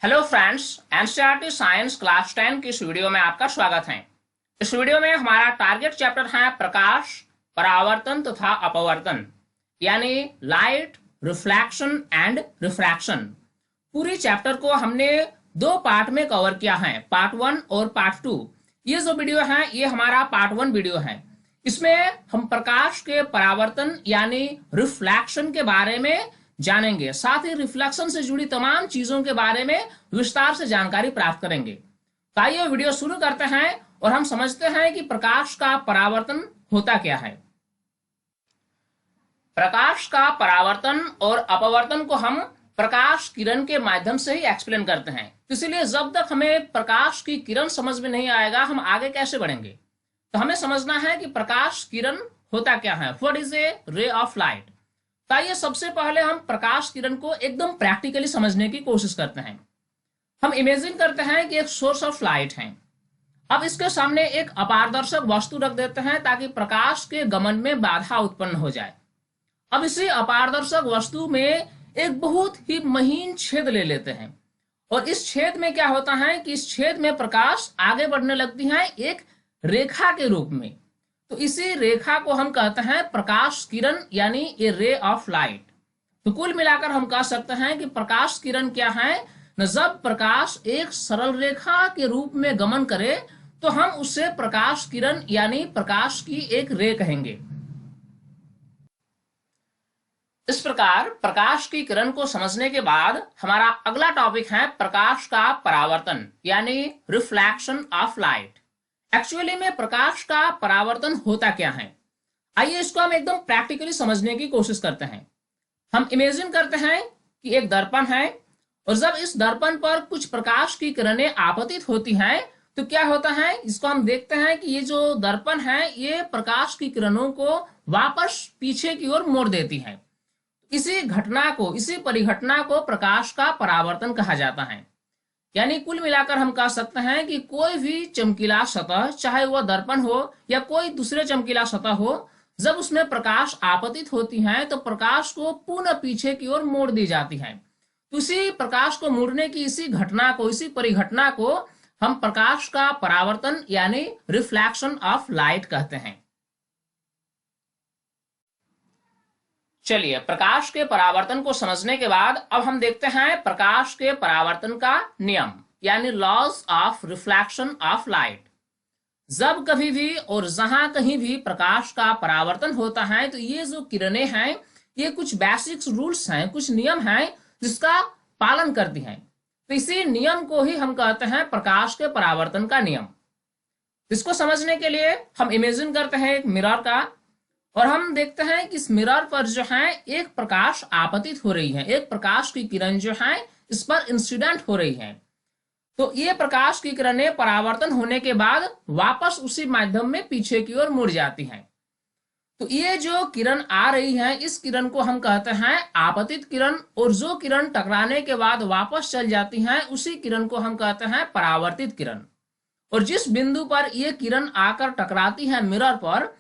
Hello friends, NCERT science class 10 की इस video में आपका स्वागत है। इस वीडियो में हमारा टारगेट चैप्टर है प्रकाश, परावर्तन तथा अपवर्तन, यानी लाइट, रिफ्लेक्शन एंड रिफ्रैक्शन। पूरी चैप्टर को हमने दो पार्ट में कवर किया है, पार्ट 1 और पार्ट 2। ये जो वीडियो है ये हमारा पार्ट 1 वीडियो है। इसमें हम प्रकाश के परावर्तन यानी रिफ्लेक्शन के बारे में जानेंगे, साथ ही रिफ्लेक्शन से जुड़ी तमाम चीजों के बारे में विस्तार से जानकारी प्राप्त करेंगे। तो आइए वीडियो शुरू करते हैं और हम समझते हैं कि प्रकाश का परावर्तन होता क्या है। प्रकाश का परावर्तन और अपवर्तन को हम प्रकाश किरण के माध्यम से ही एक्सप्लेन करते हैं। इसलिए जब तक हमें प्रकाश की किरण समझ में नहीं आएगा हम आगे कैसे बढ़ेंगे। तो हमें समझना है कि प्रकाश किरण होता क्या है, what is a ray of light. तो आइए सबसे पहले हम प्रकाश किरण को एकदम प्रैक्टिकली समझने की कोशिश करते हैं। हम इमेजिन करते हैं कि एक सोर्स ऑफ लाइट है। अब इसके सामने एक अपारदर्शक वस्तु रख देते हैं ताकि प्रकाश के गमन में बाधा उत्पन्न हो जाए। अब इसी अपारदर्शक वस्तु में एक बहुत ही महीन छेद ले लेते हैं और इस छेद में क्या होता है कि इस छेद में प्रकाश आगे बढ़ने लगती है एक रेखा के रूप में। तो इसी रेखा को हम कहते हैं प्रकाश किरण यानी ए रे ऑफ लाइट। तो कुल मिलाकर हम कह सकते हैं कि प्रकाश किरण क्या है न, जब प्रकाश एक सरल रेखा के रूप में गमन करे तो हम उससे प्रकाश किरण यानी प्रकाश की एक रे कहेंगे। इस प्रकार प्रकाश की किरण को समझने के बाद हमारा अगला टॉपिक है प्रकाश का परावर्तन यानी रिफ्लेक्शन ऑफ लाइट। एक्चुअली में प्रकाश का परावर्तन होता क्या है, आइए इसको हम एकदम प्रैक्टिकली समझने की कोशिश करते हैं। हम इमेजिन करते हैं कि एक दर्पण है और जब इस दर्पण पर कुछ प्रकाश की किरणें आपतित होती हैं तो क्या होता है, इसको हम देखते हैं कि ये जो दर्पण है ये प्रकाश की किरणों को वापस पीछे की ओर मोड़ देती है। इसी घटना को, इसी परिघटना को प्रकाश का परावर्तन कहा जाता है। यानी कुल मिलाकर हम कह सकते हैं कि कोई भी चमकीला सतह, चाहे वह दर्पण हो या कोई दूसरे चमकीला सतह हो, जब उसमें प्रकाश आपतित होती है तो प्रकाश को पुनः पीछे की ओर मोड़ दी जाती है। तो इसी प्रकाश को मोड़ने की इसी घटना को, इसी परिघटना को हम प्रकाश का परावर्तन यानी रिफ्लेक्शन ऑफ लाइट कहते हैं। चलिए, प्रकाश के परावर्तन को समझने के बाद अब हम देखते हैं प्रकाश के परावर्तन का नियम यानी laws of reflection of light. जब कभी भी और जहां कहीं भी प्रकाश का परावर्तन होता है तो ये जो किरणें हैं ये कुछ बेसिक रूल्स हैं, कुछ नियम हैं जिसका पालन करती हैं। तो इसी नियम को ही हम कहते हैं प्रकाश के परावर्तन का नियम। इसको समझने के लिए हम इमेजिन करते हैं एक मिरर का और हम देखते हैं कि इस मिरर पर जो है एक प्रकाश आपतित हो रही है, एक प्रकाश की किरण जो है इस पर इंसिडेंट हो रही है। तो ये प्रकाश की किरणें परावर्तन होने के बाद वापस उसी माध्यम में पीछे की ओर मुड़ जाती हैं। तो ये जो किरण आ रही है इस किरण को हम कहते हैं आपतित किरण, और जो किरण टकराने के बाद वापस चल जाती है उसी किरण को हम कहते हैं परावर्तित किरण। और जिस बिंदु पर यह किरण आकर टकराती है मिरर पर,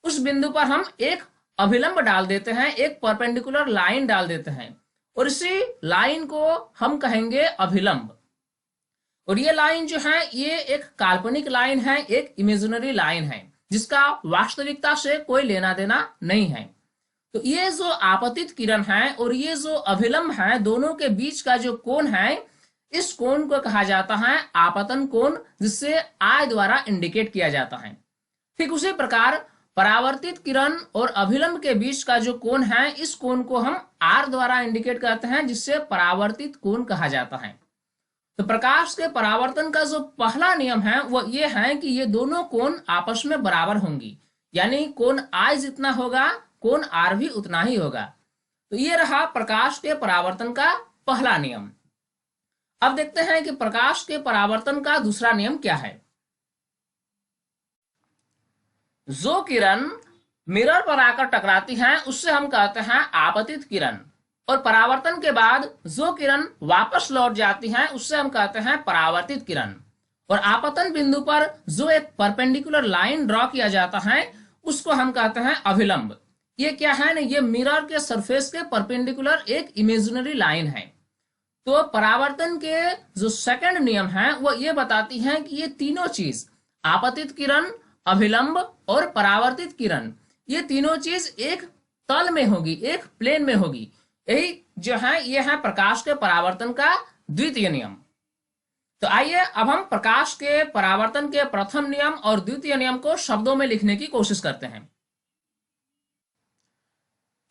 उस बिंदु पर हम एक अभिलंब डाल देते हैं, एक परपेंडिकुलर लाइन डाल देते हैं और इसी लाइन को हम कहेंगे अभिलंब। और ये लाइन जो है ये एक काल्पनिक लाइन है, एक इमेजिनरी लाइन है जिसका वास्तविकता से कोई लेना देना नहीं है। तो ये जो आपतित किरण है और ये जो अभिलंब है, दोनों के बीच का जो कोण है इस कोण को कहा जाता है आपतन कोण, जिससे आई द्वारा इंडिकेट किया जाता है। ठीक उसी प्रकार परावर्तित किरण और अभिलंब के बीच का जो कोण है इस कोण को हम आर द्वारा इंडिकेट करते हैं, जिससे परावर्तित कोण कहा जाता है। तो प्रकाश के परावर्तन का जो पहला नियम है वो ये है कि ये दोनों कोण आपस में बराबर होंगी, यानी कोण आई जितना होगा कोण आर भी उतना ही होगा। तो ये रहा प्रकाश के परावर्तन का पहला नियम। अब देखते हैं कि प्रकाश के परावर्तन का दूसरा नियम क्या है। जो किरण मिरर पर आकर टकराती है उससे हम कहते हैं आपतित किरण, और परावर्तन के बाद जो किरण वापस लौट जाती है उससे हम कहते हैं परावर्तित किरण। और आपतन बिंदु पर जो एक परपेंडिकुलर लाइन ड्रॉ किया जाता है उसको हम कहते हैं अभिलंब। ये क्या है ना, ये मिरर के सरफेस के परपेंडिकुलर एक इमेजिनरी लाइन है। तो परावर्तन के जो सेकंड नियम है वो ये बताती है कि ये तीनों चीज, आपतित किरण, अभिलंब और परावर्तित किरण, ये तीनों चीज एक तल में होगी, एक प्लेन में होगी। यही जो है ये है प्रकाश के परावर्तन का द्वितीय नियम। तो आइए अब हम प्रकाश के परावर्तन के प्रथम नियम और द्वितीय नियम को शब्दों में लिखने की कोशिश करते हैं।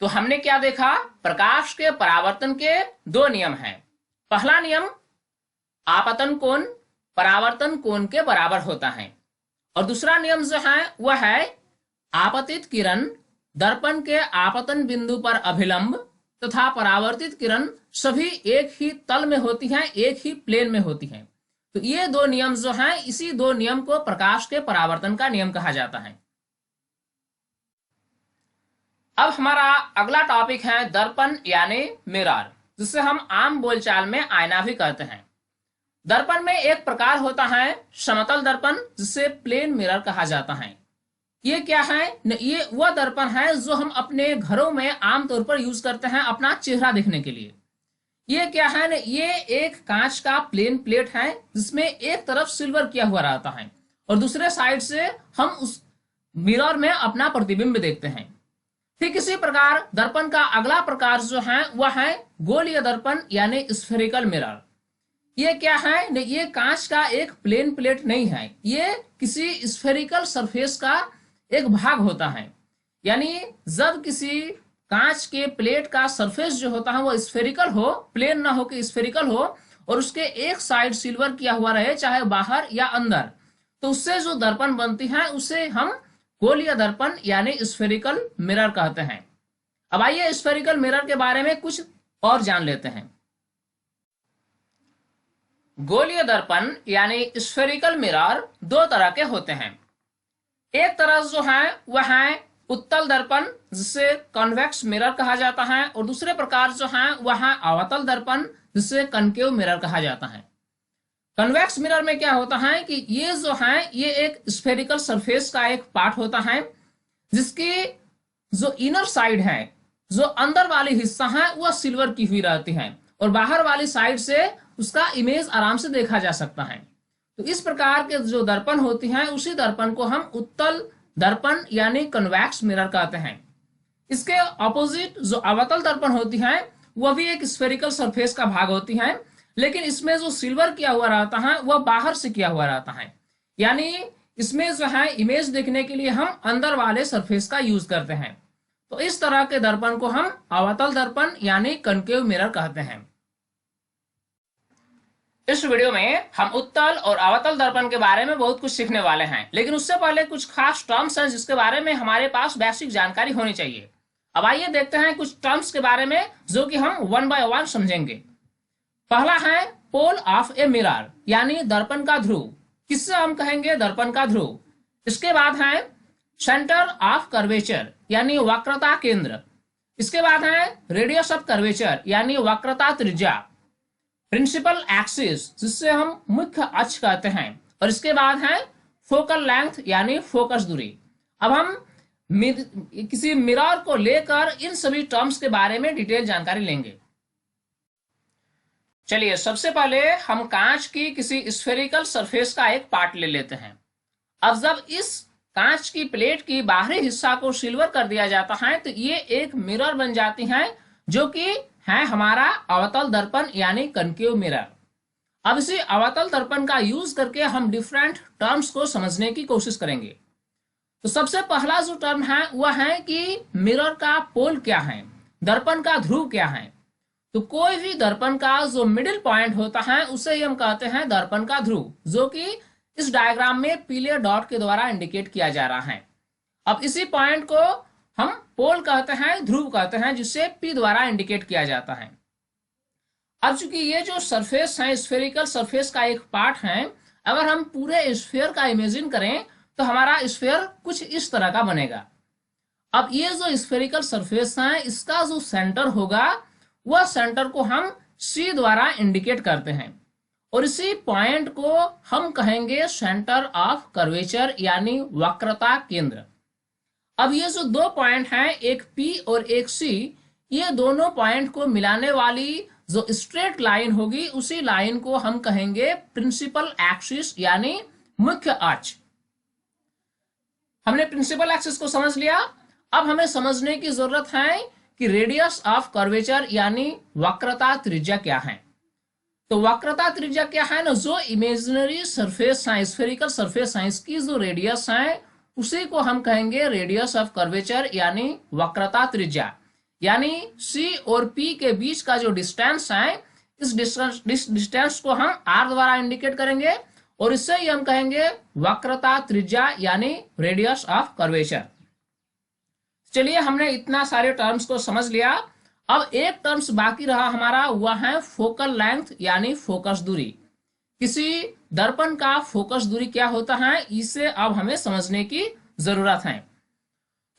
तो हमने क्या देखा, प्रकाश के परावर्तन के दो नियम हैं। पहला नियम आपतन कोण परावर्तन कोण के बराबर होता है, और दूसरा नियम जो है वह है आपतित किरण दर्पण के आपतन बिंदु पर अभिलंब तथा परावर्तित किरण सभी एक ही तल में होती हैं, एक ही प्लेन में होती हैं। तो ये दो नियम जो हैं, इसी दो नियम को प्रकाश के परावर्तन का नियम कहा जाता है। अब हमारा अगला टॉपिक है दर्पण यानी मिरर, जिसे हम आम बोलचाल में आईना भी कहते हैं। दर्पण में एक प्रकार होता है समतल दर्पण, जिसे प्लेन मिरर कहा जाता है। ये क्या है, ये वह दर्पण है जो हम अपने घरों में आमतौर पर यूज करते हैं अपना चेहरा देखने के लिए। ये क्या है न, ये एक कांच का प्लेन प्लेट है जिसमें एक तरफ सिल्वर किया हुआ रहता है और दूसरे साइड से हम उस मिरर में अपना प्रतिबिंब देखते हैं। ठीक इसी प्रकार दर्पण का अगला प्रकार जो है वह है गोलीय दर्पण यानी स्फेरिकल मिरर। ये क्या है न, ये कांच का एक प्लेन प्लेट नहीं है, ये किसी स्फेरिकल सरफेस का एक भाग होता है। यानी जब किसी कांच के प्लेट का सरफेस जो होता है वो स्फेरिकल हो, प्लेन ना हो कि स्फेरिकल हो, और उसके एक साइड सिल्वर किया हुआ रहे, चाहे बाहर या अंदर, तो उससे जो दर्पण बनती है उसे हम गोलीय दर्पण यानी स्फेरिकल मिरर कहते हैं। अब आइए स्फेरिकल मिरर के बारे में कुछ और जान लेते हैं। गोलीय दर्पण यानी स्फेरिकल मिरर दो तरह के होते हैं। एक तरह जो है वह है उत्तल दर्पण, जिसे कॉन्वेक्स मिरर कहा जाता है, और दूसरे प्रकार जो है वह है अवतल दर्पण, जिसे कनकेव मिरर कहा जाता है। कन्वेक्स मिरर में क्या होता है कि ये जो है ये एक स्फेरिकल सरफेस का एक पार्ट होता है, जिसकी जो इनर साइड है, जो अंदर वाली हिस्सा है वह सिल्वर की हुई रहती है और बाहर वाली साइड से उसका इमेज आराम से देखा जा सकता है। तो इस प्रकार के जो दर्पण होती हैं उसी दर्पण को हम उत्तल दर्पण यानी कन्वेक्स मिरर कहते हैं। इसके ऑपोजिट जो अवतल दर्पण होती है वह भी एक स्फेरिकल सरफेस का भाग होती है, लेकिन इसमें जो सिल्वर किया हुआ रहता है वह बाहर से किया हुआ रहता है। यानी इसमें जो है इमेज देखने के लिए हम अंदर वाले सरफेस का यूज करते हैं। तो इस तरह के दर्पण को हम अवतल दर्पण यानी कनकेव मिरर कहते हैं। इस वीडियो में हम उत्तल और अवतल दर्पण के बारे में बहुत कुछ सीखने वाले हैं, लेकिन उससे पहले कुछ खास टर्म्स हैं जिसके बारे में हमारे पास बेसिक जानकारी होनी चाहिए। अब आइए देखते हैं कुछ टर्म्स के बारे में जो कि हम वन बाय वन समझेंगे। पहला है पोल ऑफ ए मिरर यानी दर्पण का ध्रुव, किससे हम कहेंगे दर्पण का ध्रुव। इसके बाद है सेंटर ऑफ कर्वेचर यानी वक्रता केंद्र। इसके बाद है रेडियस ऑफ कर्वेचर यानी वक्रता त्रिज्या, प्रिंसिपल एक्सिस जिससे हम मुख्य अक्ष कहते हैं, और इसके बाद है फोकल लेंथ यानी फोकस दूरी। अब हम किसी मिरर को लेकर इन सभी टर्म्स के बारे में डिटेल जानकारी लेंगे। चलिए सबसे पहले हम कांच की किसी स्फेरिकल सरफेस का एक पार्ट ले लेते हैं। अब जब इस कांच की प्लेट की बाहरी हिस्सा को सिल्वर कर दिया जाता है तो ये एक मिरर बन जाती है, जो कि है हमारा अवतल दर्पण यानी कनकेव मिरर। अब इसी अवतल दर्पण का यूज करके हम डिफरेंट टर्म्स को समझने की कोशिश करेंगे। तो सबसे पहला जो टर्म है वह है कि मिरर का पोल क्या है, दर्पण का ध्रुव क्या है। तो कोई भी दर्पण का जो मिडिल पॉइंट होता है उसे ही हम कहते हैं दर्पण का ध्रुव, जो कि इस डायग्राम में पीले डॉट के द्वारा इंडिकेट किया जा रहा है। अब इसी पॉइंट को हम पोल कहते हैं, ध्रुव कहते हैं, जिसे P द्वारा इंडिकेट किया जाता है। अब चूंकि ये जो सरफेस है स्फेरिकल सरफेस का एक पार्ट है, अगर हम पूरे स्फीयर का इमेजिन करें तो हमारा स्फीयर कुछ इस तरह का बनेगा। अब ये जो स्फेरिकल सरफेस है इसका जो सेंटर होगा वह सेंटर को हम C द्वारा इंडिकेट करते हैं, और इसी पॉइंट को हम कहेंगे सेंटर ऑफ कर्वेचर यानी वक्रता केंद्र। अब ये जो दो पॉइंट हैं, एक P और एक C, ये दोनों पॉइंट को मिलाने वाली जो स्ट्रेट लाइन होगी उसी लाइन को हम कहेंगे प्रिंसिपल एक्सिस यानी मुख्य अक्ष। हमने प्रिंसिपल एक्सिस को समझ लिया। अब हमें समझने की जरूरत है कि रेडियस ऑफ कर्वेचर यानी वक्रता त्रिज्या क्या है। तो वक्रता त्रिज्या क्या है ना, जो इमेजिनरी सरफेस है, स्फेरिकल सरफेस है, इसकी जो रेडियस है उसी को हम कहेंगे रेडियस ऑफ कर्वेचर यानी वक्रता त्रिज्या। यानी सी और पी के बीच का जो डिस्टेंस है, इस डिस्टेंस को हम आर द्वारा इंडिकेट करेंगे और इससे ही हम कहेंगे वक्रता त्रिज्या यानी रेडियस ऑफ कर्वेचर। चलिए, हमने इतना सारे टर्म्स को समझ लिया। अब एक टर्म्स बाकी रहा हमारा, वह है फोकल लेंथ यानी फोकस दूरी। किसी दर्पण का फोकस दूरी क्या होता है, इसे अब हमें समझने की जरूरत है।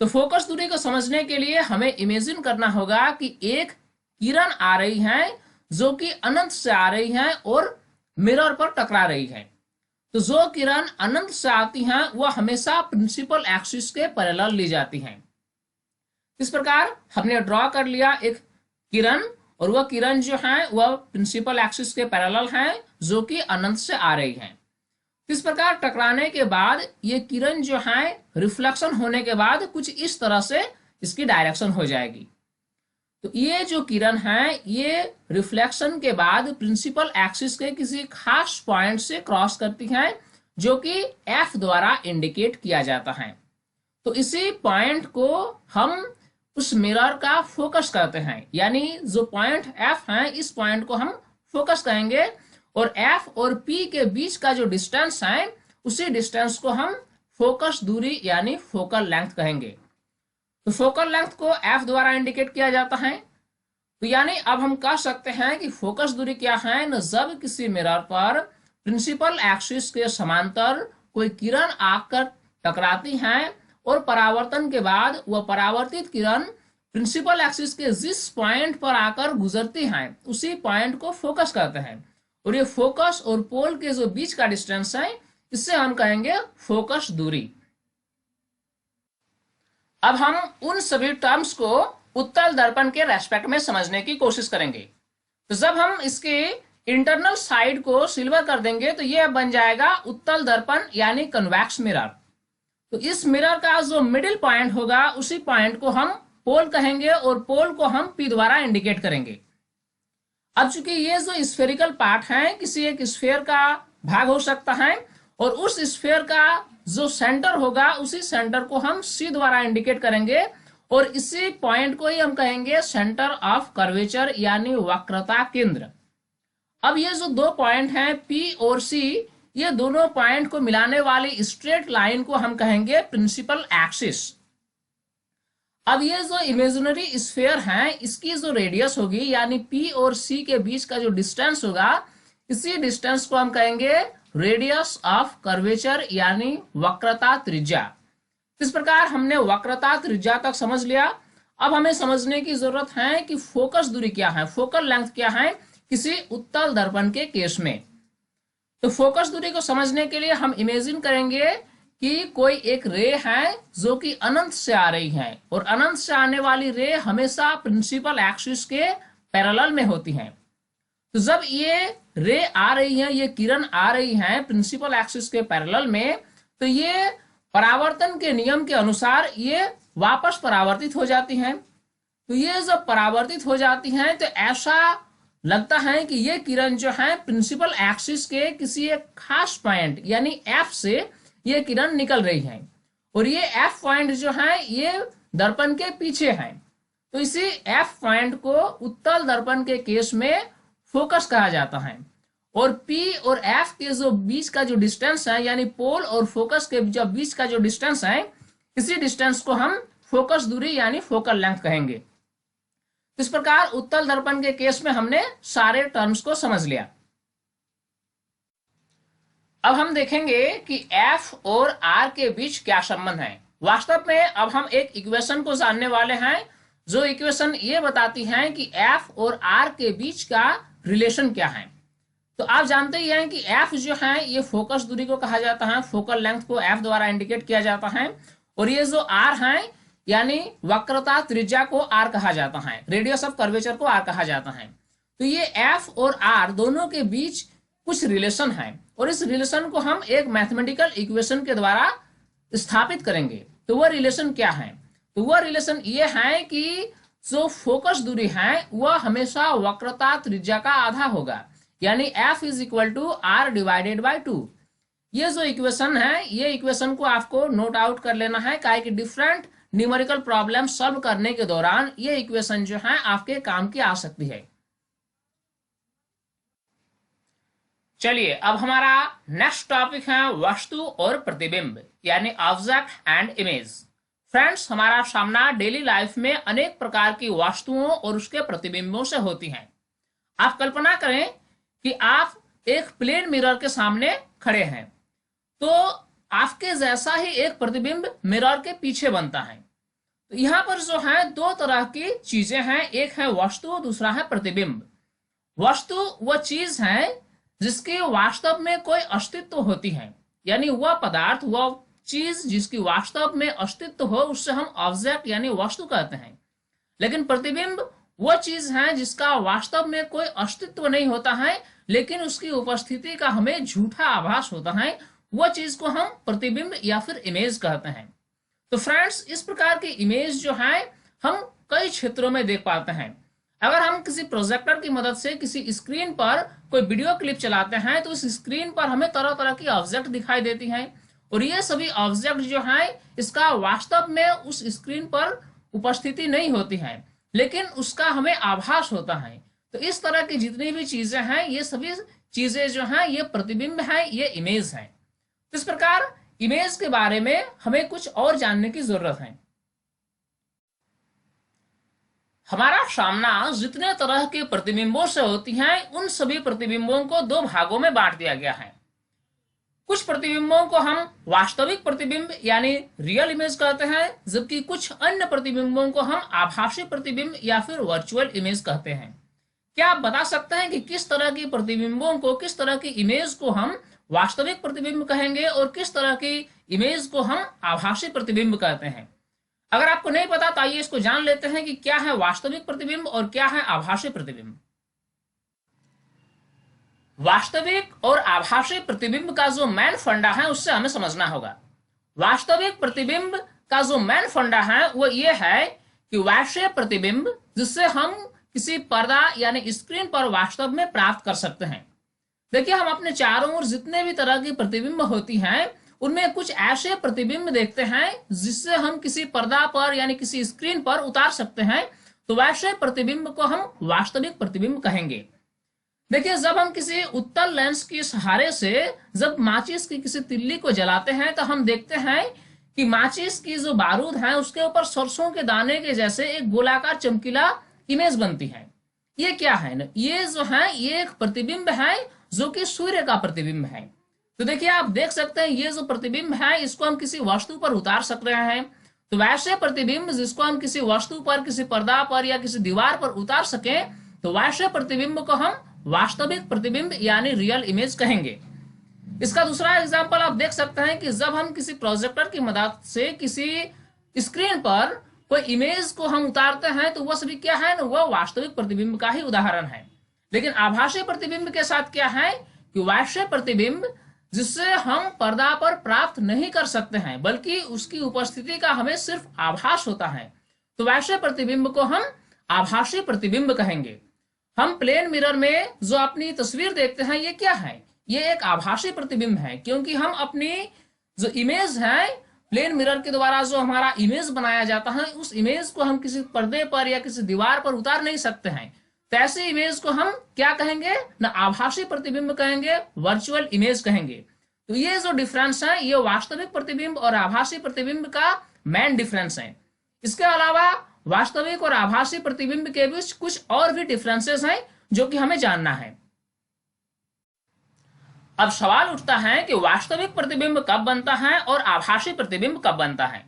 तो फोकस दूरी को समझने के लिए हमें इमेजिन करना होगा कि एक किरण आ रही है जो कि अनंत से आ रही है और मिरर पर टकरा रही है। तो जो किरण अनंत से आती हैं वह हमेशा प्रिंसिपल एक्सिस के पैरेलल ली जाती हैं। इस प्रकार हमने ड्रॉ कर लिया एक किरण और वह किरण जो है वह प्रिंसिपल एक्सिस के पैरेलल है जो कि अनंत से आ रही है। इस प्रकार टकराने के बाद ये किरण जो है रिफ्लेक्शन होने के बाद कुछ इस तरह से इसकी डायरेक्शन हो जाएगी। तो ये जो किरण है ये रिफ्लेक्शन के बाद प्रिंसिपल एक्सिस के किसी खास पॉइंट से क्रॉस करती है जो कि एफ द्वारा इंडिकेट किया जाता है। तो इसी पॉइंट को हम उस मिरर का फोकस करते हैं, यानी जो पॉइंट एफ है इस पॉइंट को हम फोकस कहेंगे और एफ और पी के बीच का जो डिस्टेंस है उसी डिस्टेंस को हम फोकस दूरी यानी फोकल लेंथ कहेंगे। तो फोकल लेंथ को एफ द्वारा इंडिकेट किया जाता है। तो यानी अब हम कह सकते हैं कि फोकस दूरी क्या है न, जब किसी मिरर पर प्रिंसिपल एक्सिस के समांतर कोई किरण आकर टकराती है और परावर्तन के बाद वह परावर्तित किरण प्रिंसिपल एक्सिस के जिस पॉइंट पर आकर गुजरती है उसी पॉइंट को फोकस करते हैं और ये फोकस और पोल के जो बीच का डिस्टेंस है इससे हम कहेंगे फोकस दूरी। अब हम उन सभी टर्म्स को उत्तल दर्पण के रेस्पेक्ट में समझने की कोशिश करेंगे। तो जब हम इसके इंटरनल साइड को सिल्वर कर देंगे तो यह बन जाएगा उत्तल दर्पण यानी कन्वेक्स मिरर। तो इस मिरर का जो मिडिल पॉइंट होगा उसी पॉइंट को हम पोल कहेंगे और पोल को हम पी द्वारा इंडिकेट करेंगे। अब चूंकि ये जो स्फेरिकल पार्ट है किसी एक स्फेयर का भाग हो सकता है और उस स्फेयर का जो सेंटर होगा उसी सेंटर को हम सी द्वारा इंडिकेट करेंगे और इसी पॉइंट को ही हम कहेंगे सेंटर ऑफ कर्वेचर यानी वक्रता केंद्र। अब ये जो दो पॉइंट हैं पी और सी, ये दोनों पॉइंट को मिलाने वाली स्ट्रेट लाइन को हम कहेंगे प्रिंसिपल एक्सिस। अब ये जो इमेजिनरी स्फेयर है इसकी जो रेडियस होगी यानी पी और सी के बीच का जो डिस्टेंस होगा इसी डिस्टेंस को हम कहेंगे रेडियस ऑफ कर्वेचर यानी वक्रता त्रिज्या। इस प्रकार हमने वक्रता त्रिज्या तक समझ लिया। अब हमें समझने की जरूरत है कि फोकस दूरी क्या है, फोकल लेंथ क्या है किसी उत्तल दर्पण के केस में। तो फोकस दूरी को समझने के लिए हम इमेजिन करेंगे कि कोई एक रे है जो कि अनंत से आ रही है और अनंत से आने वाली रे हमेशा प्रिंसिपल एक्सिस के पैरेलल में होती है। तो जब ये रे आ रही है, ये किरण आ रही है प्रिंसिपल एक्सिस के पैरेलल में, तो ये परावर्तन के नियम के अनुसार ये वापस परावर्तित हो जाती हैं। तो ये जब परावर्तित हो जाती हैं तो ऐसा लगता है कि ये किरण जो है प्रिंसिपल एक्सिस के किसी एक खास पॉइंट यानी एफ से ये किरण निकल रही है और ये एफ पॉइंट जो है ये दर्पण के पीछे है। तो इसी एफ पॉइंट को उत्तल दर्पण के केस में फोकस कहा जाता है और पी और एफ के जो बीच का जो डिस्टेंस है यानी पोल और फोकस के जो बीच का जो डिस्टेंस है इसी डिस्टेंस को हम फोकस दूरी यानी फोकल लेंथ कहेंगे। इस प्रकार उत्तल दर्पण के केस में हमने सारे टर्म्स को समझ लिया। अब हम देखेंगे कि एफ और आर के बीच क्या संबंध है। वास्तव में अब हम एक इक्वेशन को जानने वाले हैं जो इक्वेशन ये बताती है कि एफ और आर के बीच का रिलेशन क्या है। तो आप जानते ही हैं कि एफ जो है ये फोकस दूरी को कहा जाता है, फोकल लेंथ को एफ द्वारा इंडिकेट किया जाता है और ये जो आर है यानी वक्रता त्रिज्या को आर कहा जाता है, रेडियस ऑफ कर्वेचर को आर कहा जाता है। तो ये एफ और आर दोनों के बीच कुछ रिलेशन है और इस रिलेशन को हम एक मैथमेटिकल इक्वेशन के द्वारा स्थापित करेंगे। तो वह रिलेशन क्या है? तो वह रिलेशन ये है कि जो फोकस दूरी है वह हमेशा वक्रता त्रिज्या का आधा होगा, यानी F is equal to R divided by 2। ये जो इक्वेशन है, ये इक्वेशन को आपको नोट आउट कर लेना है, काहे कि डिफरेंट न्यूमेरिकल प्रॉब्लम सॉल्व करने के दौरान ये इक्वेशन जो है आपके काम की आ सकती है। चलिए अब हमारा नेक्स्ट टॉपिक है वस्तु और प्रतिबिंब, यानी ऑब्जेक्ट एंड इमेज। फ्रेंड्स, हमारा सामना डेली लाइफ में अनेक प्रकार की वस्तुओं और उसके प्रतिबिंबों से होती हैं। आप कल्पना करें कि आप एक प्लेन मिरर के सामने खड़े हैं, तो आपके जैसा ही एक प्रतिबिंब मिरर के पीछे बनता है। तो यहाँ पर जो है दो तरह की चीजें हैं, एक है वस्तु, दूसरा है प्रतिबिंब। वस्तु वह चीज है जिसकी वास्तव में कोई अस्तित्व होती है, यानी वह पदार्थ, वह चीज जिसकी वास्तव में अस्तित्व हो, उससे हम ऑब्जेक्ट यानी वस्तु कहते हैं। लेकिन प्रतिबिंब वह चीज है जिसका वास्तव में कोई अस्तित्व नहीं होता है, लेकिन उसकी उपस्थिति का हमें झूठा आभास होता है, वह चीज को हम प्रतिबिंब या फिर इमेज कहते हैं। तो फ्रेंड्स, इस प्रकार की इमेज जो है हम कई क्षेत्रों में देख पाते हैं। अगर हम किसी प्रोजेक्टर की मदद से किसी स्क्रीन पर कोई वीडियो क्लिप चलाते हैं तो उस स्क्रीन पर हमें तरह तरह की ऑब्जेक्ट दिखाई देती हैं, और ये सभी ऑब्जेक्ट जो है इसका वास्तव में उस स्क्रीन पर उपस्थिति नहीं होती है, लेकिन उसका हमें आभास होता है। तो इस तरह की जितनी भी चीजें हैं, ये सभी चीजें जो हैं ये प्रतिबिंब है, ये इमेज है। इस प्रकार इमेज के बारे में हमें कुछ और जानने की जरूरत है। हमारा सामना जितने तरह के प्रतिबिंबों से होती हैं, उन सभी प्रतिबिंबों को दो भागों में बांट दिया गया है। कुछ प्रतिबिंबों को हम वास्तविक प्रतिबिंब यानी रियल इमेज कहते हैं, जबकि कुछ अन्य प्रतिबिंबों को हम आभासी प्रतिबिंब या फिर वर्चुअल इमेज कहते हैं। क्या आप बता सकते हैं कि किस तरह की प्रतिबिंबों को, किस तरह की इमेज को हम वास्तविक प्रतिबिंब कहेंगे और किस तरह की इमेज को हम आभासी प्रतिबिंब कहते हैं? अगर आपको नहीं पता तो आइए इसको जान लेते हैं कि क्या है वास्तविक प्रतिबिंब और क्या है आभासी प्रतिबिंब। वास्तविक और आभासी प्रतिबिंब का जो मेन फंडा है उससे हमें समझना होगा। वास्तविक प्रतिबिंब का जो मेन फंडा है वो ये है कि वैसे प्रतिबिंब जिससे हम किसी पर्दा यानी स्क्रीन पर वास्तव में प्राप्त कर सकते हैं। देखिए, हम अपने चारों ओर जितने भी तरह की प्रतिबिंब होती हैं उनमें कुछ ऐसे प्रतिबिंब देखते हैं जिससे हम किसी पर्दा पर यानी किसी स्क्रीन पर उतार सकते हैं, तो वैसे प्रतिबिंब को हम वास्तविक प्रतिबिंब कहेंगे। देखिए, जब हम किसी उत्तल लेंस के सहारे से जब माचिस की किसी तिल्ली को जलाते हैं तो हम देखते हैं कि माचिस की जो बारूद है उसके ऊपर सरसों के दाने के जैसे एक गोलाकार चमकीला इमेज बनती है। ये क्या है ना, ये जो है ये एक प्रतिबिंब है जो कि सूर्य का प्रतिबिंब है। तो देखिए, आप देख सकते हैं ये जो प्रतिबिंब है इसको हम किसी वस्तु पर उतार सक रहे हैं। तो वैसे प्रतिबिंब जिसको हम किसी वस्तु पर, किसी पर्दा पर या किसी दीवार पर उतार सके, तो वैसे प्रतिबिंब को हम वास्तविक प्रतिबिंब यानी रियल इमेज कहेंगे। इसका दूसरा एग्जांपल आप देख सकते हैं कि जब हम किसी प्रोजेक्टर की मदद से किसी स्क्रीन पर कोई इमेज को हम उतारते हैं तो वह सभी क्या है ना, वह वास्तविक प्रतिबिंब का ही उदाहरण है। लेकिन आभासी प्रतिबिंब के साथ क्या है कि वैसे प्रतिबिंब जिससे हम पर्दा पर प्राप्त नहीं कर सकते हैं, बल्कि उसकी उपस्थिति का हमें सिर्फ आभास होता है, तो वैसे प्रतिबिंब को हम आभासी प्रतिबिंब कहेंगे। हम प्लेन मिरर में जो अपनी तस्वीर देखते हैं ये क्या है, ये एक आभासी प्रतिबिंब है, क्योंकि हम अपनी जो इमेज है प्लेन मिरर के द्वारा जो हमारा इमेज बनाया जाता है उस इमेज को हम किसी पर्दे पर या किसी दीवार पर उतार नहीं सकते हैं। तो ऐसे इमेज को हम क्या कहेंगे ना, आभासी प्रतिबिंब कहेंगे, वर्चुअल इमेज कहेंगे। तो ये जो डिफरेंस है ये वास्तविक प्रतिबिंब और आभासी प्रतिबिंब का मेन डिफरेंस है। इसके अलावा वास्तविक और आभासी प्रतिबिंब के बीच कुछ और भी डिफरेंसेस हैं जो कि हमें जानना है। अब सवाल उठता है कि वास्तविक प्रतिबिंब कब बनता है और आभासी प्रतिबिंब कब बनता है?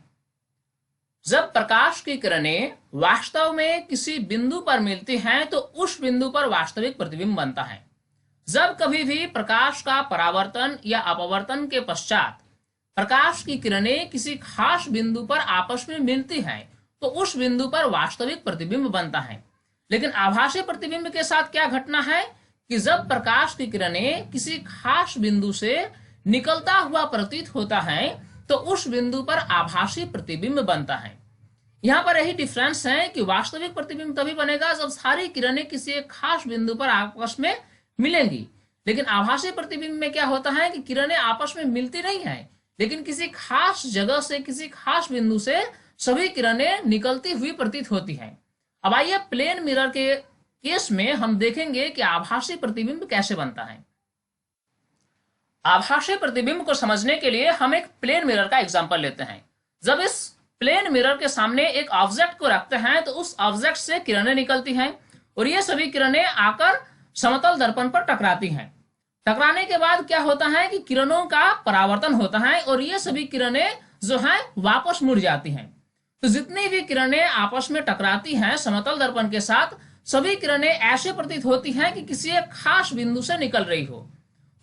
जब प्रकाश की किरणें वास्तव में किसी बिंदु पर मिलती हैं तो उस बिंदु पर वास्तविक प्रतिबिंब बनता है। जब कभी भी प्रकाश का परावर्तन या अपवर्तन के पश्चात प्रकाश की किरणें किसी खास बिंदु पर आपस में मिलती हैं तो उस बिंदु पर वास्तविक प्रतिबिंब बनता है। लेकिन आभासी प्रतिबिंब के साथ क्या घटना है कि जब प्रकाश की किरणें किसी खास बिंदु से निकलता हुआ प्रतीत होता है तो उस बिंदु पर आभासी प्रतिबिंब बनता है। यहाँ पर यही डिफरेंस है कि वास्तविक प्रतिबिंब तभी बनेगा जब सारी किरणें किसी एक खास बिंदु पर आपस में मिलेंगी, लेकिन आभासी प्रतिबिंब में क्या होता है कि किरणें आपस में मिलती नहीं है, लेकिन किसी खास जगह से किसी खास बिंदु से सभी किरणें निकलती हुई प्रतीत होती हैं। अब आइए प्लेन मिरर के केस में हम देखेंगे कि आभासी प्रतिबिंब कैसे बनता है। आभासी प्रतिबिंब को समझने के लिए हम एक प्लेन मिरर का एग्जांपल लेते हैं। जब इस प्लेन मिरर के सामने एक ऑब्जेक्ट को रखते हैं तो उस ऑब्जेक्ट से किरणें निकलती हैं और ये सभी किरणें आकर समतल दर्पण पर टकराती हैं। टकराने के बाद क्या होता है कि किरणों का परावर्तन होता है और ये सभी किरणें जो हैं वापस मुड़ जाती हैं। तो जितनी भी किरणें आपस में टकराती हैं समतल दर्पण के साथ, सभी किरणें ऐसे प्रतीत होती हैं कि किसी एक खास बिंदु से निकल रही हो।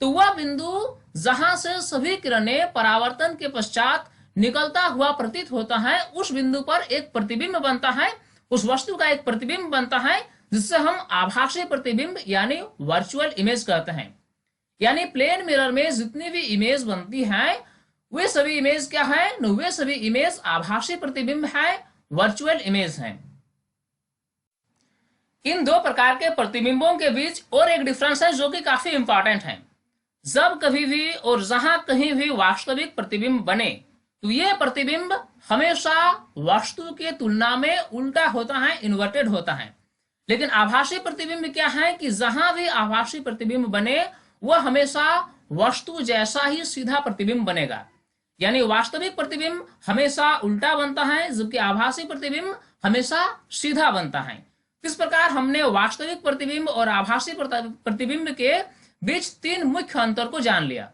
तो वह बिंदु जहां से सभी किरणें परावर्तन के पश्चात निकलता हुआ प्रतीत होता है, उस बिंदु पर एक प्रतिबिंब बनता है, उस वस्तु का एक प्रतिबिंब बनता है जिससे हम आभासी प्रतिबिंब यानी वर्चुअल इमेज कहते हैं। यानी प्लेन मिरर में जितनी भी इमेज बनती है वे सभी इमेज क्या है, वे सभी इमेज आभासी प्रतिबिंब है, वर्चुअल इमेज है। इन दो प्रकार के प्रतिबिंबों के बीच और एक डिफरेंस है जो कि काफी इंपॉर्टेंट है। जब कभी भी और जहां कहीं भी वास्तविक प्रतिबिंब बने तो यह प्रतिबिंब हमेशा वस्तु के तुलना में उल्टा होता है, इन्वर्टेड होता है। लेकिन आभासी प्रतिबिंब क्या है कि जहां भी आभासी प्रतिबिंब बने वह हमेशा वस्तु जैसा ही सीधा प्रतिबिंब बनेगा। यानी वास्तविक प्रतिबिंब हमेशा उल्टा बनता है जबकि आभासी प्रतिबिंब हमेशा सीधा बनता है। इस प्रकार हमने वास्तविक प्रतिबिंब और आभासी प्रतिबिंब के बीच तीन मुख्य अंतर को जान लिया।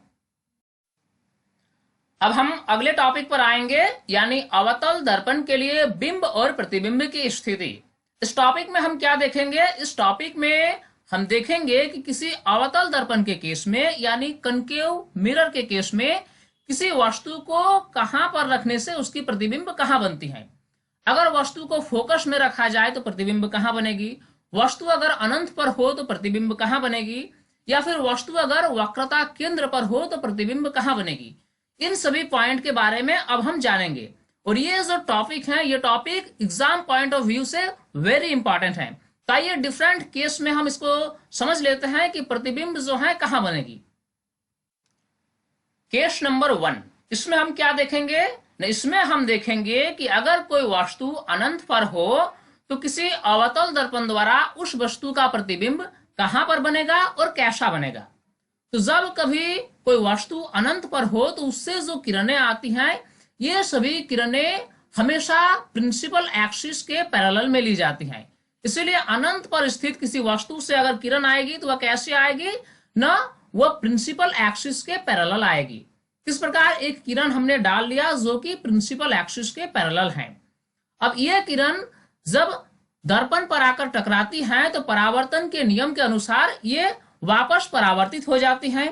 अब हम अगले टॉपिक पर आएंगे, यानी अवतल दर्पण के लिए बिंब और प्रतिबिंब की स्थिति। इस टॉपिक में हम क्या देखेंगे? इस टॉपिक में हम देखेंगे कि किसी अवतल दर्पण के केस में यानी कनकेव मिरर के केस में किसी वस्तु को कहां पर रखने से उसकी प्रतिबिंब कहां बनती है। अगर वस्तु को फोकस में रखा जाए तो प्रतिबिंब कहां बनेगी, वस्तु अगर अनंत पर हो तो प्रतिबिंब कहां बनेगी, या फिर वस्तु अगर वक्रता केंद्र पर हो तो प्रतिबिंब कहां बनेगी। इन सभी पॉइंट के बारे में अब हम जानेंगे और ये जो टॉपिक है ये topic exam point of view से वेरी इंपॉर्टेंट है। तो आइए डिफरेंट केस में हम इसको समझ लेते हैं कि प्रतिबिंब जो है कहां बनेगी। केस नंबर 1, इसमें हम क्या देखेंगे? इसमें हम देखेंगे कि अगर कोई वस्तु अनंत पर हो तो किसी अवतल दर्पण द्वारा उस वस्तु का प्रतिबिंब कहां पर बनेगा और कैसा बनेगा। तो जब कभी कोई वस्तु अनंत पर हो तो उससे जो किरणें आती हैं ये सभी किरणें हमेशा प्रिंसिपल एक्सिस के पैरेलल में ली जाती हैं। इसीलिए अनंत पर स्थित किसी वस्तु से अगर किरण आएगी तो वह कैसे आएगी ना, वह प्रिंसिपल एक्सिस के पैरेलल आएगी। इस प्रकार एक किरण हमने डाल लिया जो कि प्रिंसिपल एक्सिस के पैरेलल है। अब यह किरण जब दर्पण पर आकर टकराती है तो परावर्तन के नियम के अनुसार ये वापस परावर्तित हो जाती हैं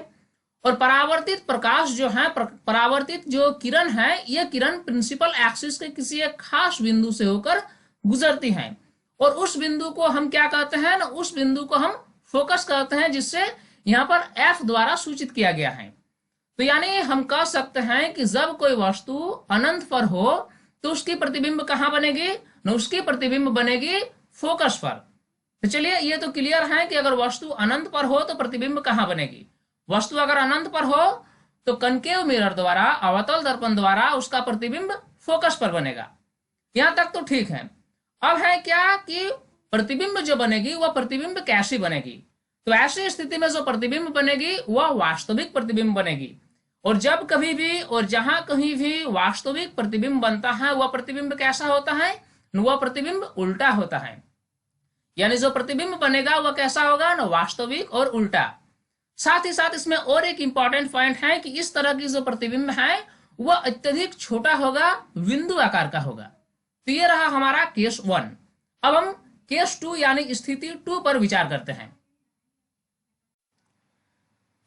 और परावर्तित प्रकाश जो है, परावर्तित जो किरण है, यह किरण प्रिंसिपल एक्सिस के किसी एक खास बिंदु से होकर गुजरती हैं और उस बिंदु को हम क्या कहते हैं ना, उस बिंदु को हम फोकस कहते हैं, जिससे यहाँ पर F द्वारा सूचित किया गया है। तो यानी हम कह सकते हैं कि जब कोई वस्तु अनंत पर हो तो उसकी प्रतिबिंब कहां बनेगी न, उसकी प्रतिबिंब बनेगी फोकस पर। तो चलिए ये तो क्लियर है कि अगर वस्तु अनंत पर हो तो प्रतिबिंब कहां बनेगी। वस्तु अगर अनंत पर हो तो कनकेव मिरर द्वारा, अवतल दर्पण द्वारा उसका प्रतिबिंब फोकस पर बनेगा। यहां तक तो ठीक है। अब है क्या कि प्रतिबिंब जो बनेगी वह प्रतिबिंब कैसी बनेगी। तो ऐसी स्थिति में जो प्रतिबिंब बनेगी वह वास्तविक प्रतिबिंब बनेगी और जब कभी भी और जहां कहीं भी वास्तविक प्रतिबिंब बनता है वह प्रतिबिंब कैसा होता है, वह प्रतिबिंब उल्टा होता है। यानी जो प्रतिबिंब बनेगा वह कैसा होगा ना, वास्तविक और उल्टा। साथ ही साथ इसमें और एक इंपॉर्टेंट पॉइंट है कि इस तरह की जो प्रतिबिंब है वह अत्यधिक छोटा होगा, बिंदु आकार का होगा। तो ये रहा हमारा केस 1। अब हम केस 2 यानी स्थिति 2 पर विचार करते हैं।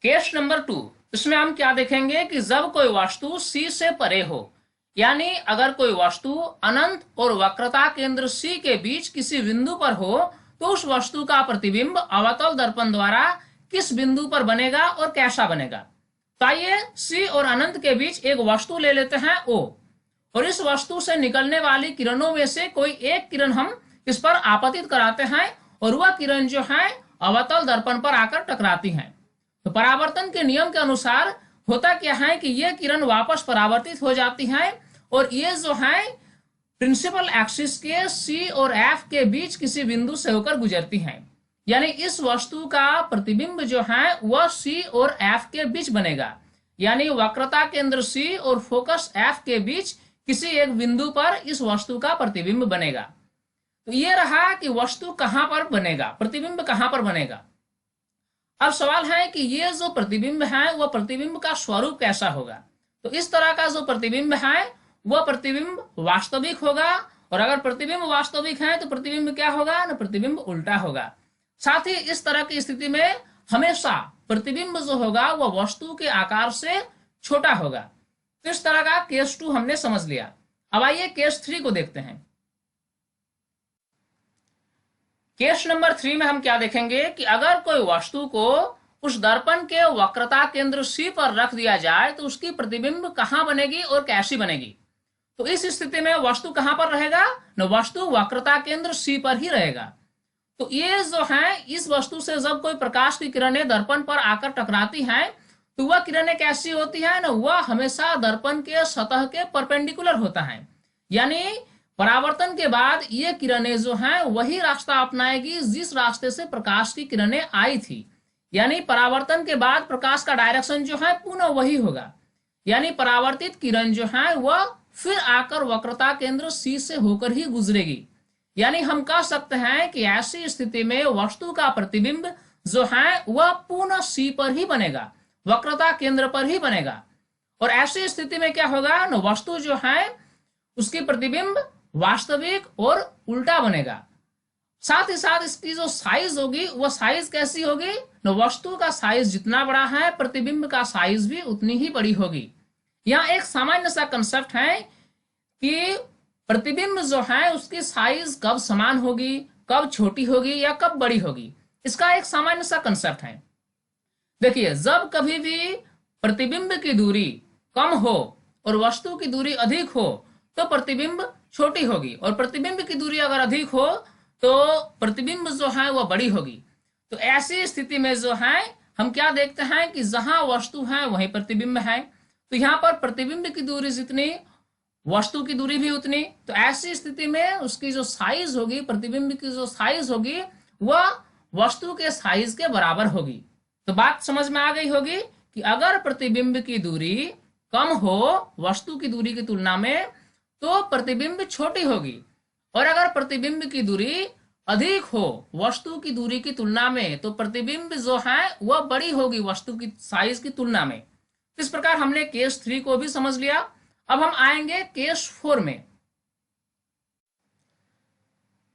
केस नंबर 2, इसमें हम क्या देखेंगे कि जब कोई वस्तु C से परे हो, यानी अगर कोई वस्तु अनंत और वक्रता केंद्र C के बीच किसी बिंदु पर हो तो उस वस्तु का प्रतिबिंब अवतल दर्पण द्वारा किस बिंदु पर बनेगा और कैसा बनेगा। तो आइए C और अनंत के बीच एक वस्तु ले लेते हैं O, और इस वस्तु से निकलने वाली किरणों में से कोई एक किरण हम इस पर आपतित कराते हैं और वह किरण जो है अवतल दर्पण पर आकर टकराती हैं। तो परावर्तन के नियम के अनुसार होता क्या है कि ये किरण वापस परावर्तित हो जाती हैं और ये जो है प्रिंसिपल एक्सिस के C और F के बीच किसी बिंदु से होकर गुजरती हैं। यानी इस वस्तु का प्रतिबिंब जो है वह C और F के बीच बनेगा, यानी वक्रता केंद्र C और फोकस F के बीच किसी एक बिंदु पर इस वस्तु का प्रतिबिंब बनेगा। तो ये रहा कि वस्तु कहां पर बनेगा, प्रतिबिंब कहां पर बनेगा। अब सवाल है कि ये जो प्रतिबिंब है वह प्रतिबिंब का स्वरूप कैसा होगा। तो इस तरह का जो प्रतिबिंब है वह प्रतिबिंब वास्तविक होगा, और अगर प्रतिबिंब वास्तविक है तो प्रतिबिंब क्या होगा ना, प्रतिबिंब उल्टा होगा। साथ ही इस तरह की स्थिति में हमेशा प्रतिबिंब जो होगा वह वस्तु के आकार से छोटा होगा। तो इस तरह का केस 2 हमने समझ लिया। अब आइए केस 3 को देखते हैं। केस नंबर 3 में हम क्या देखेंगे कि अगर कोई वस्तु को उस दर्पण के वक्रता केंद्र C पर रख दिया जाए तो उसकी प्रतिबिंब कहां बनेगी और कैसी बनेगी। तो इस स्थिति में वस्तु कहां पर रहेगा न, वस्तु वक्रता केंद्र C पर ही रहेगा। तो ये जो है इस वस्तु से जब कोई प्रकाश की किरणें दर्पण पर आकर टकराती हैं तो वह किरणें कैसी होती है ना, वह हमेशा दर्पण के सतह के परपेंडिकुलर होता है। यानी परावर्तन के बाद ये किरणें जो हैं वही रास्ता अपनाएगी जिस रास्ते से प्रकाश की किरणें आई थी। यानी परावर्तन के बाद प्रकाश का डायरेक्शन जो है पुनः वही होगा। यानी परावर्तित किरण जो है वह फिर आकर वक्रता केंद्र C से होकर ही गुजरेगी। यानी हम कह सकते हैं कि ऐसी स्थिति में वस्तु का प्रतिबिंब जो है वह पुनः C पर ही बनेगा, वक्रता केंद्र पर ही बनेगा। और ऐसी स्थिति में क्या होगा न, वस्तु जो है उसकी प्रतिबिंब वास्तविक और उल्टा बनेगा। साथ ही साथ इसकी जो साइज होगी वह साइज कैसी होगी न, वस्तु का साइज जितना बड़ा है प्रतिबिंब का साइज भी उतनी ही बड़ी होगी। यहाँ एक सामान्य सा कंसेप्ट है कि प्रतिबिंब जो है उसकी साइज कब समान होगी, कब छोटी होगी या कब बड़ी होगी, इसका एक सामान्य सा कंसेप्ट है। देखिए, जब कभी भी प्रतिबिंब की दूरी कम हो और वस्तु की दूरी अधिक हो तो प्रतिबिंब छोटी होगी, और प्रतिबिंब की दूरी अगर अधिक हो तो प्रतिबिंब जो है वह बड़ी होगी। तो ऐसी स्थिति में जो है हम क्या देखते हैं कि जहां वस्तु है वहीं प्रतिबिंब है। तो यहाँ पर प्रतिबिंब की दूरी जितनी वस्तु की दूरी भी उतनी। तो ऐसी स्थिति में उसकी जो साइज होगी, प्रतिबिंब की जो साइज होगी वह वस्तु के साइज के बराबर होगी। तो बात समझ में आ गई होगी कि अगर प्रतिबिंब की दूरी कम हो वस्तु की दूरी की तुलना में तो प्रतिबिंब छोटी होगी, और अगर प्रतिबिंब की दूरी अधिक हो वस्तु की दूरी की तुलना में तो प्रतिबिंब जो है वह बड़ी होगी वस्तु की साइज की तुलना में। इस प्रकार हमने केस 3 को भी समझ लिया। अब हम आएंगे केस 4 में।